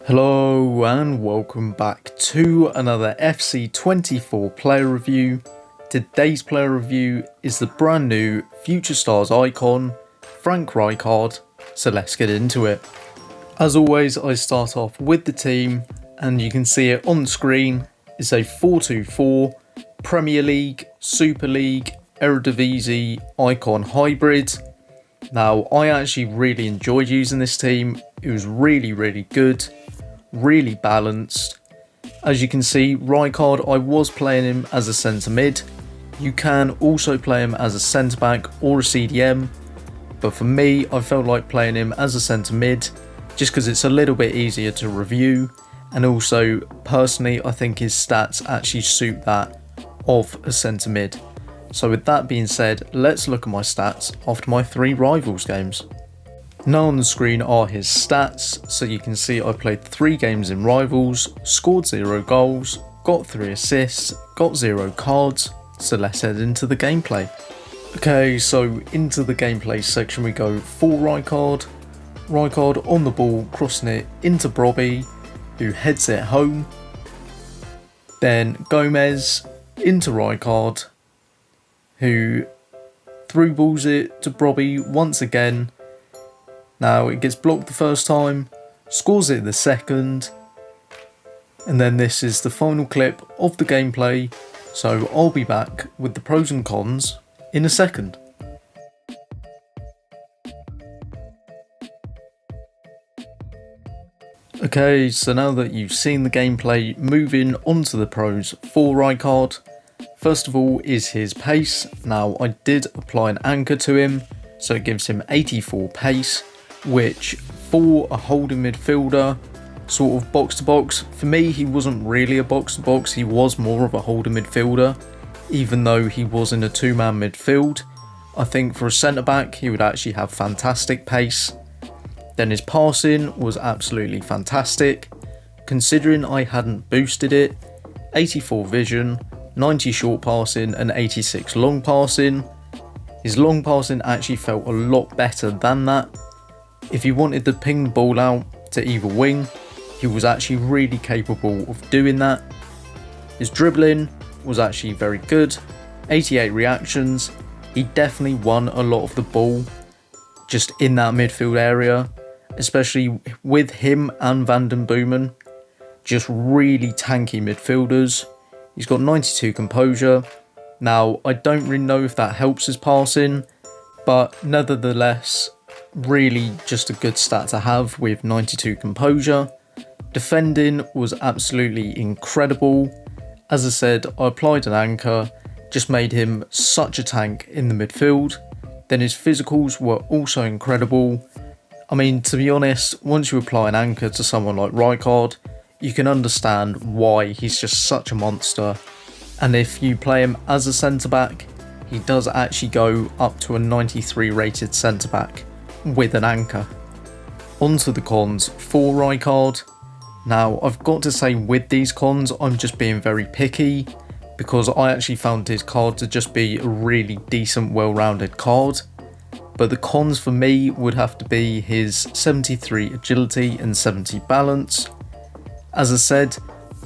Hello and welcome back to another FC24 player review. Today's player review is the brand new Future Stars icon, Frank Rijkaard, so let's get into it. As always, I start off with the team and you can see it on the screen. It's a 4-2-4 Premier League, Super League, Eredivisie icon hybrid. Now, I actually really enjoyed using this team. It was really good, really balanced. As you can see, Rijkaard, I was playing him as a centre mid. You can also play him as a centre back or a CDM, but for me, I felt like playing him as a centre mid just because it's a little bit easier to review, and also personally I think his stats actually suit that of a centre mid. So with that being said, let's look at my stats after my 3 Rivals games. Now on the screen are his stats, so you can see I played 3 games in Rivals, scored 0 goals, got 3 assists, got 0 cards, so let's head into the gameplay. Okay, so into the gameplay section we go for Rijkaard. Rijkaard on the ball, crossing it into Brobby, who heads it home. Then Gomez into Rijkaard, who through balls it to Brobby once again. Now it gets blocked the first time, scores it the second, and then this is the final clip of the gameplay, so I'll be back with the pros and cons in a second. Okay, so now that you've seen the gameplay, moving on to the pros for Rijkaard. First of all is his pace. Now I did apply an anchor to him, so it gives him 84 pace, which for a holding midfielder, sort of box to box, for me he wasn't really a box to box, he was more of a holding midfielder, even though he was in a 2-man midfield. I think for a centre back he would actually have fantastic pace. Then his passing was absolutely fantastic, considering I hadn't boosted it. 84 vision, 90 short passing and 86 long passing. His long passing actually felt a lot better than that. If you wanted to ping the ball out to either wing, he was actually really capable of doing that. His dribbling was actually very good, 88 reactions. He definitely won a lot of the ball just in that midfield area, especially with him and Van den Boomen, just really tanky midfielders. He's got 92 composure. Now, I don't really know if that helps his passing, but nevertheless, really just a good stat to have with 92 composure. Defending was absolutely incredible. As I said, I applied an anchor, just made him such a tank in the midfield. Then his physicals were also incredible. I mean, to be honest, once you apply an anchor to someone like Rijkaard, you can understand why he's just such a monster. And if you play him as a centre back, he does actually go up to a 93 rated centre back with an anchor. Onto the cons for Rijkaard. Now I've got to say, with these cons I'm just being very picky, because I actually found his card to just be a really decent, well-rounded card. But the cons for me would have to be his 73 agility and 70 balance. As I said,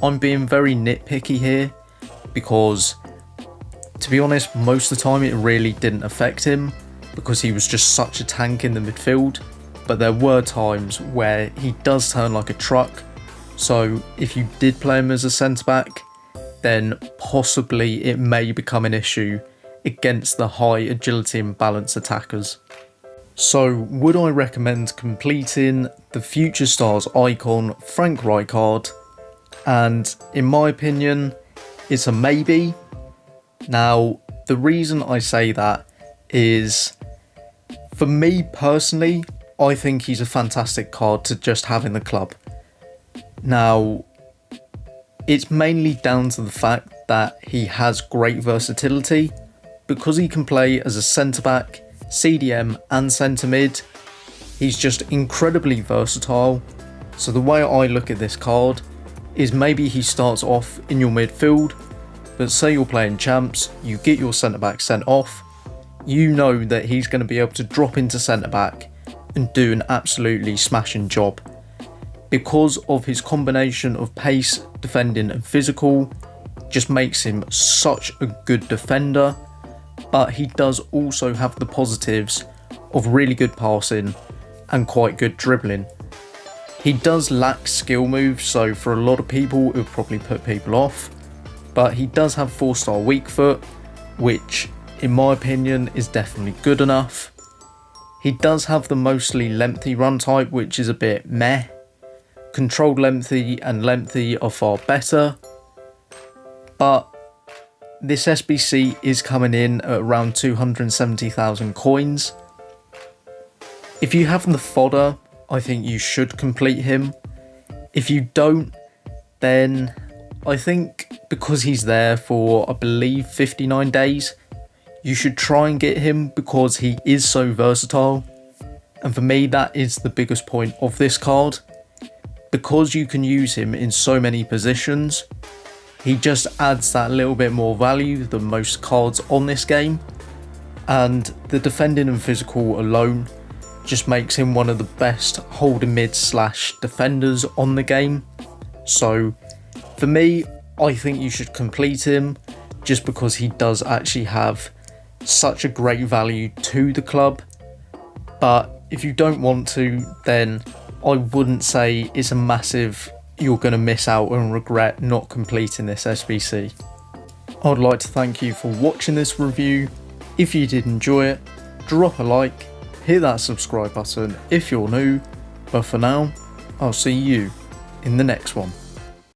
I'm being very nitpicky here, because to be honest, most of the time it really didn't affect him because he was just such a tank in the midfield. But there were times where he does turn like a truck, so if you did play him as a centre back, then possibly it may become an issue against the high agility and balance attackers. So would I recommend completing the Future Stars icon Frank Rijkaard? And in my opinion, it's a maybe. Now the reason I say that is, for me personally, I think he's a fantastic card to just have in the club. Now it's mainly down to the fact that he has great versatility, because he can play as a centre back, CDM and centre mid. He's just incredibly versatile. So the way I look at this card is, maybe he starts off in your midfield, but say you're playing champs, you get your centre back sent off, you know that he's going to be able to drop into centre back and do an absolutely smashing job. because of his combination of pace, defending and physical, just makes him such a good defender. But he does also have the positives of really good passing and quite good dribbling. He does lack skill moves, so for a lot of people it would probably put people off, but he does have 4-star weak foot, which in my opinion is definitely good enough. He does have the mostly lengthy run type, which is a bit meh. Controlled lengthy and lengthy are far better, but this SBC is coming in at around 270,000 coins. If you have the fodder, I think you should complete him. If you don't, then I think because he's there for, I believe, 59 days, you should try and get him because he is so versatile. And for me, that is the biggest point of this card. Because you can use him in so many positions, he just adds that little bit more value than most cards on this game. And the defending and physical alone just makes him one of the best holding mid / defenders on the game. So for me, I think you should complete him just because he does actually have such a great value to the club. But if you don't want to, then I wouldn't say it's a massive you're going to miss out and regret not completing this SBC. I'd like to thank you for watching this review. If you did enjoy it, drop a like, hit that subscribe button if you're new, but for now, I'll see you in the next one.